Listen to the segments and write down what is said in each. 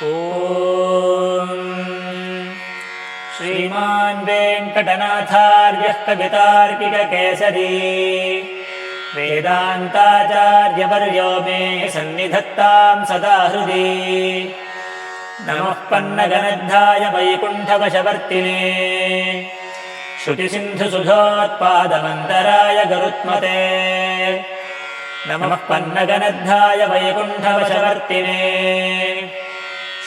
ॐ श्रीमान् वेङ्कटनाथार्यः कवितार्किककेसरी वेदान्ताचार्यवर्यो मे सन्निधत्तां सदा हृदि। नमः पन्नगनद्धाय वैकुण्ठवशवर्तिने श्रुतिसिन्धुसुधोत्पादमन्तराय गरुत्मते। नमः पन्नगनद्धाय वैकुण्ठवशवर्तिने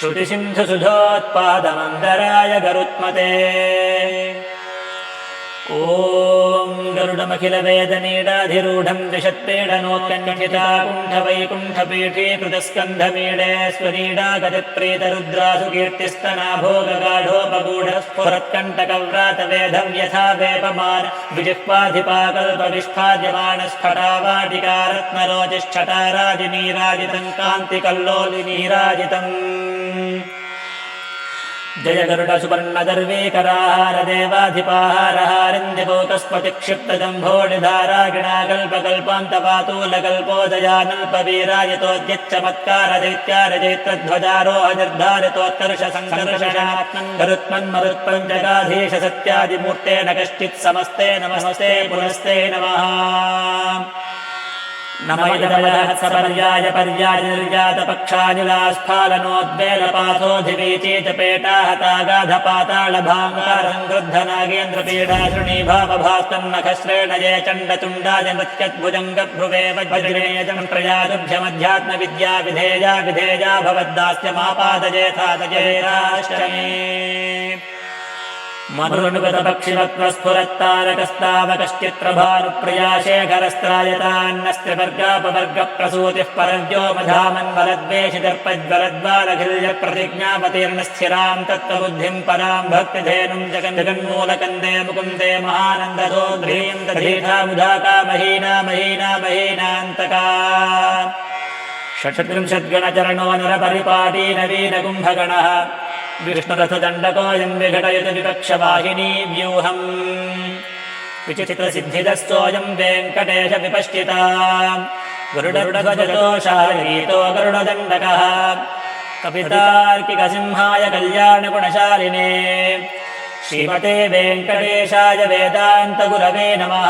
श्रुतिसिन्धुसुधोत्पादमन्तराय गरुत्मते। ॐ गरुडमखिलवेदनीडाधिरूढं द्विषत्पेडनोत्कण्ठिताकुण्ठवैकुण्ठपीठीकृतस्कन्धमीडे स्वनीडागतिप्रीतरुद्रासु कीर्तिस्तनाभोगगाढोपगूढस्फुरत्कण्टकव्रातवेधं यथा वेपमान विजिह्वाधिपाकल्पविष्पाद्यमानस्फटावाटिकारत्नरोचिश्छटाराजिनीराजितं कान्तिकल्लोलिनीराजितम्। जय गरुडसुपर्णदर्वीकराहार देवाधिपाहारहारिन्द्यभोकस्फटिक्षिप्तजम्भोडिधारागणाकल्पकल्पान्तपातूलकल्पोदयानल्पवीरायतोद्यच्च मत्कारदैत्यारजैत्रध्वजारोहजर्धारितोत्कर्ष सत्यादिमूर्ते नकश्चित् समस्ते नमस्ते पुनस्ते नमः। नमयदमयहत्सपर्याय पर्यायनिर्यातपक्षानिलास्फालनोद्वेलपाथोऽधिवीचीतपेटाहतागाधपातालभाङ्गारङ्गृद्धनागेन्द्रपीडाशृणीभावभास्तन्नखश्रेणये चण्डतुण्डाजनृत्यद्भुजङ्गभ्रुवे वज्रेयजं विधेया भवद्दास्यमापादजेथादजेराष्टमे। मधुरनुगतपक्षिवत्वस्फुरत्तारकस्तावकश्चित्रभानुप्रियाशेखरस्त्रायतान्नस्त्रिवर्गापवर्गप्रसूतिः परव्योमधामन्वलद्वेषितर्पज्वलद्वालघिल्यप्रतिज्ञापतिर्नस्थिरां तत्त्वबुद्धिं परां भक्तिधेनुं जगन्मूलकन्दे मुकुन्दे महानन्ददोन्द्रीं दधीधामुधाकामहीनामहीनामहीनान्तका। षट्त्रिंशद्गणचरणो नरपरिपाटी नवीनकुम्भगणः विष्णुरथदण्डकोऽयं विघटयति विपक्षवाहिनी व्यूहम्। विचित्रसिद्धिदस्तोऽयं वेङ्कटेश विपश्चिता गरुडध्वजदोषायगीतो गरुडदण्डकः। कवितार्किकसिंहाय कल्याणगुणशालिने श्रीमते वेङ्कटेशाय वेदान्तगुरवे नमः।